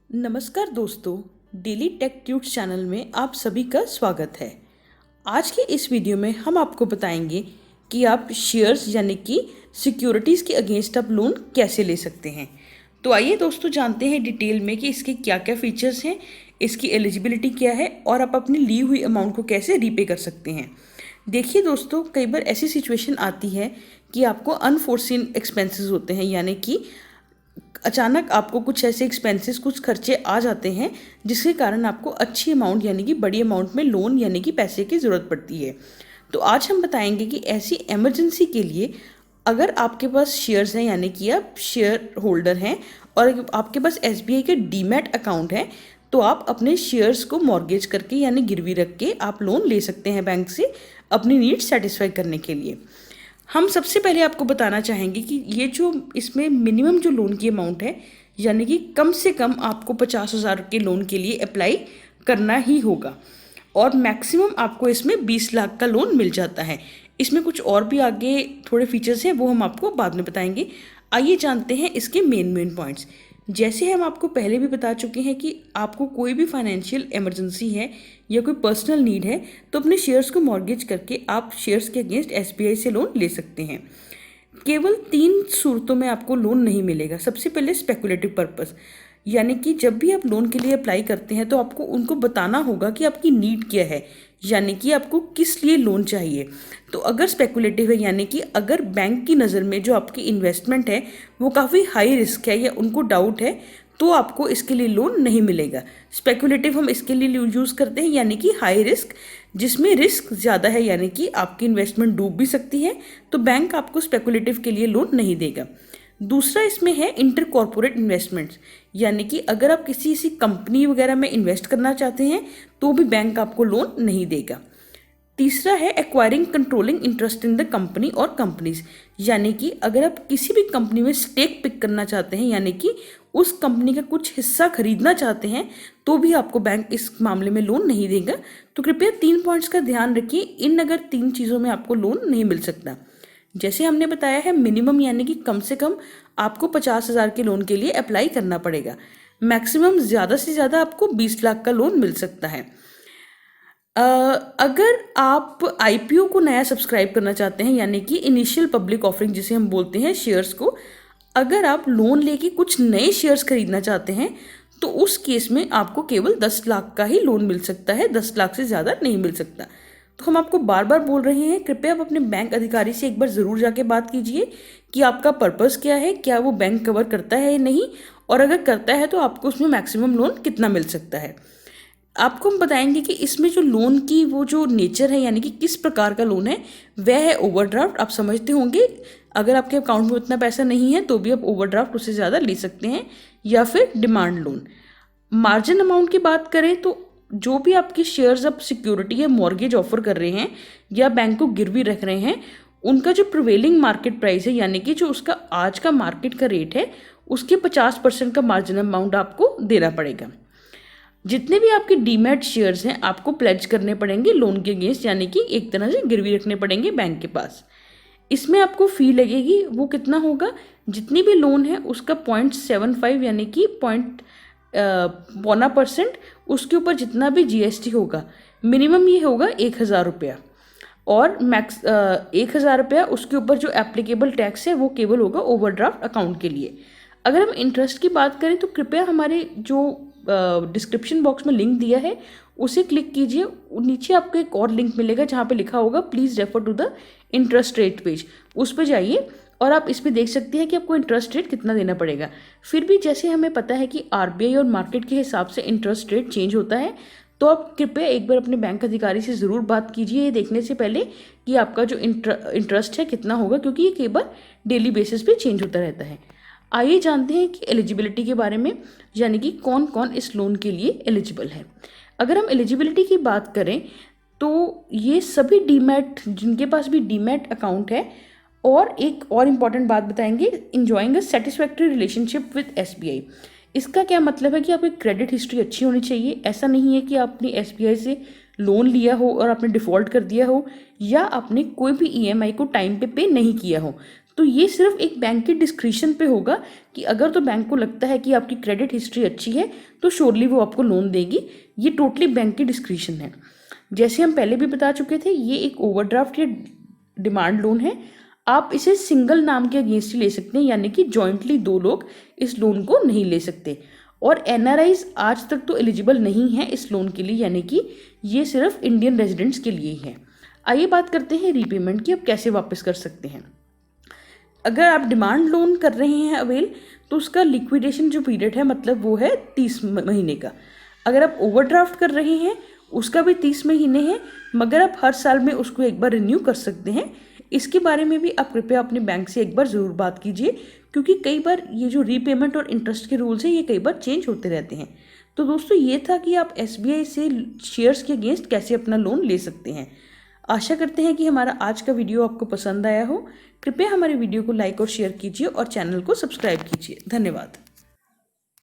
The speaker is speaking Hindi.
नमस्कार दोस्तों, डेली टेक ट्यूट्स चैनल में आप सभी का स्वागत है। आज के इस वीडियो में हम आपको बताएंगे कि आप शेयर्स यानी कि सिक्योरिटीज़ के अगेंस्ट आप लोन कैसे ले सकते हैं। तो आइए दोस्तों जानते हैं डिटेल में कि इसके क्या क्या फीचर्स हैं, इसकी एलिजिबिलिटी क्या है और आप अपनी ली हुई अमाउंट को कैसे रीपे कर सकते हैं। देखिए दोस्तों, कई बार ऐसी सिचुएशन आती है कि आपको अनफोर्सिन एक्सपेंसेस होते हैं, यानी कि अचानक आपको कुछ ऐसे एक्सपेंसेस, कुछ खर्चे आ जाते हैं जिसके कारण आपको अच्छी अमाउंट यानी कि बड़ी अमाउंट में लोन यानी कि पैसे की ज़रूरत पड़ती है। तो आज हम बताएंगे कि ऐसी इमरजेंसी के लिए अगर आपके पास शेयर्स हैं यानी कि आप शेयर होल्डर हैं और आपके पास एसबीआई के डीमैट अकाउंट है, तो आप अपने शेयर्स को मॉर्गेज करके यानी गिरवी रख के आप लोन ले सकते हैं बैंक से अपनी नीड्स सेटिस्फाई करने के लिए। हम सबसे पहले आपको बताना चाहेंगे कि ये जो इसमें मिनिमम जो लोन की अमाउंट है, यानी कि कम से कम आपको 50,000 के लोन के लिए अप्लाई करना ही होगा और मैक्सिमम आपको इसमें 20 लाख का लोन मिल जाता है। इसमें कुछ और भी आगे थोड़े फीचर्स हैं, वो हम आपको बाद में बताएंगे। आइए जानते हैं इसके मेन पॉइंट्स। जैसे हम आपको पहले भी बता चुके हैं कि आपको कोई भी फाइनेंशियल इमरजेंसी है या कोई पर्सनल नीड है तो अपने शेयर्स को मॉर्गेज करके आप शेयर्स के अगेंस्ट एसबीआई से लोन ले सकते हैं। केवल 3 सूरतों में आपको लोन नहीं मिलेगा। सबसे पहले स्पेकुलेटिव पर्पस, यानी कि जब भी आप लोन के लिए अप्लाई करते हैं तो आपको उनको बताना होगा कि आपकी नीड क्या है, यानी कि आपको किस लिए लोन चाहिए। तो अगर स्पेकुलेटिव है यानी कि अगर बैंक की नज़र में जो आपकी इन्वेस्टमेंट है वो काफ़ी हाई रिस्क है या उनको डाउट है, तो आपको इसके लिए लोन नहीं मिलेगा। स्पेकुलेटिव हम इसके लिए यूज़ करते हैं यानी कि हाई रिस्क, जिसमें रिस्क ज़्यादा है यानी कि आपकी इन्वेस्टमेंट डूब भी सकती है, तो बैंक आपको स्पेकुलेटिव के लिए लोन नहीं देगा। दूसरा इसमें है इंटर कॉर्पोरेट इन्वेस्टमेंट्स, यानी कि अगर आप किसी कंपनी वगैरह में इन्वेस्ट करना चाहते हैं तो भी बैंक आपको लोन नहीं देगा। तीसरा है acquiring controlling interest in the company और कंपनीज, यानी कि अगर आप किसी भी कंपनी में स्टेक पिक करना चाहते हैं यानी कि उस कंपनी का कुछ हिस्सा खरीदना चाहते हैं तो भी आपको बैंक इस मामले में लोन नहीं देगा। तो कृपया 3 पॉइंट्स का ध्यान रखिए, इन अगर 3 चीज़ों में आपको लोन नहीं मिल सकता। जैसे हमने बताया है, मिनिमम यानी कि कम से कम आपको 50,000 के लोन के लिए अप्लाई करना पड़ेगा। मैक्सिमम ज़्यादा से ज़्यादा आपको 20 लाख का लोन मिल सकता है। अगर आप आईपीओ को नया सब्सक्राइब करना चाहते हैं यानी कि इनिशियल पब्लिक ऑफरिंग जिसे हम बोलते हैं शेयर्स को, अगर आप लोन लेके कुछ नए शेयर्स खरीदना चाहते हैं तो उस केस में आपको केवल 10 लाख का ही लोन मिल सकता है, 10 लाख से ज़्यादा नहीं मिल सकता। तो हम आपको बार बार बोल रहे हैं, कृपया आप अपने बैंक अधिकारी से एक बार ज़रूर जाके बात कीजिए कि आपका पर्पस क्या है, क्या वो बैंक कवर करता है या नहीं, और अगर करता है तो आपको उसमें मैक्सिमम लोन कितना मिल सकता है। आपको हम बताएंगे कि इसमें जो लोन की वो जो नेचर है यानी कि किस प्रकार का लोन है, वह है ओवरड्राफ्ट। आप समझते होंगे, अगर आपके अकाउंट में उतना पैसा नहीं है तो भी आप ओवरड्राफ्ट उससे ज़्यादा ले सकते हैं, या फिर डिमांड लोन। मार्जिन अमाउंट की बात करें तो जो भी आपके शेयर्स आप सिक्योरिटी या मॉर्गेज ऑफर कर रहे हैं या बैंक को गिरवी रख रहे हैं, उनका जो प्रिवेलिंग मार्केट प्राइस है यानी कि जो उसका आज का मार्केट का रेट है, उसके 50% का मार्जिन अमाउंट आपको देना पड़ेगा। जितने भी आपके डीमैट शेयर्स हैं आपको प्लेज करने पड़ेंगे लोन के अगेंस्ट, यानी कि एक तरह से गिरवी रखने पड़ेंगे बैंक के पास। इसमें आपको फ़ी लगेगी, वो कितना होगा, जितनी भी लोन है उसका 0.75 यानी कि 0.25%, उसके ऊपर जितना भी जीएसटी होगा, मिनिमम ये होगा 1,000 रुपया, और मैक्स 1,000 रुपया उसके ऊपर जो एप्लीकेबल टैक्स है वो केवल होगा ओवरड्राफ्ट अकाउंट के लिए। अगर हम इंटरेस्ट की बात करें तो कृपया हमारे जो डिस्क्रिप्शन बॉक्स में लिंक दिया है उसे क्लिक कीजिए। नीचे आपको एक और लिंक मिलेगा जहाँ पे लिखा होगा please refer to the interest rate page, उस पर जाइए और आप इस पर देख सकते हैं कि आपको इंटरेस्ट रेट कितना देना पड़ेगा। फिर भी जैसे हमें पता है कि आरबीआई और मार्केट के हिसाब से इंटरेस्ट रेट चेंज होता है, तो आप कृपया एक बार अपने बैंक अधिकारी से ज़रूर बात कीजिए ये देखने से पहले कि आपका जो इंटरेस्ट है कितना होगा, क्योंकि ये कई बार डेली बेसिस पे चेंज होता रहता है। आइए जानते हैं कि एलिजिबिलिटी के बारे में, यानी कि कौन कौन इस लोन के लिए एलिजिबल है। अगर हम एलिजिबिलिटी की बात करें तो ये सभी डीमैट, जिनके पास भी डीमैट अकाउंट है, और एक और इम्पॉर्टेंट बात बताएंगे, enjoying a satisfactory relationship with SBI. इसका क्या मतलब है कि आपकी क्रेडिट हिस्ट्री अच्छी होनी चाहिए। ऐसा नहीं है कि आपने एसबीआई से लोन लिया हो और आपने डिफ़ॉल्ट कर दिया हो, या आपने कोई भी ईएमआई को टाइम पे नहीं किया हो, तो ये सिर्फ एक बैंक के डिस्क्रिप्शन पे होगा कि अगर तो बैंक को लगता है कि आपकी क्रेडिट हिस्ट्री अच्छी है तो श्योरली वो आपको लोन देगी। ये टोटली बैंक की डिस्क्रिप्शन है। जैसे हम पहले भी बता चुके थे, ये एक ओवरड्राफ्ट या डिमांड लोन है। आप इसे सिंगल नाम के अगेंस्ट ही ले सकते हैं, यानी कि जॉइंटली 2 लोग इस लोन को नहीं ले सकते। और एनआरआईज आज तक तो एलिजिबल नहीं है इस लोन के लिए, यानी कि ये सिर्फ इंडियन रेजिडेंट्स के लिए ही है। आइए बात करते हैं रीपेमेंट की, आप कैसे वापस कर सकते हैं। अगर आप डिमांड लोन कर रहे हैं अवेल, तो उसका लिक्विडेशन जो पीरियड है मतलब वो है 30 महीने का। अगर आप ओवरड्राफ्ट कर रहे हैं उसका भी 30 महीने है, मगर आप हर साल में उसको एक बार रिन्यू कर सकते हैं। इसके बारे में भी आप कृपया अपने बैंक से एक बार ज़रूर बात कीजिए, क्योंकि कई बार ये जो रीपेमेंट और इंटरेस्ट के रूल्स हैं ये कई बार चेंज होते रहते हैं। तो दोस्तों ये था कि आप एसबीआई से शेयर्स के अगेंस्ट कैसे अपना लोन ले सकते हैं। आशा करते हैं कि हमारा आज का वीडियो आपको पसंद आया हो। कृपया हमारे वीडियो को लाइक और शेयर कीजिए और चैनल को सब्सक्राइब कीजिए। धन्यवाद।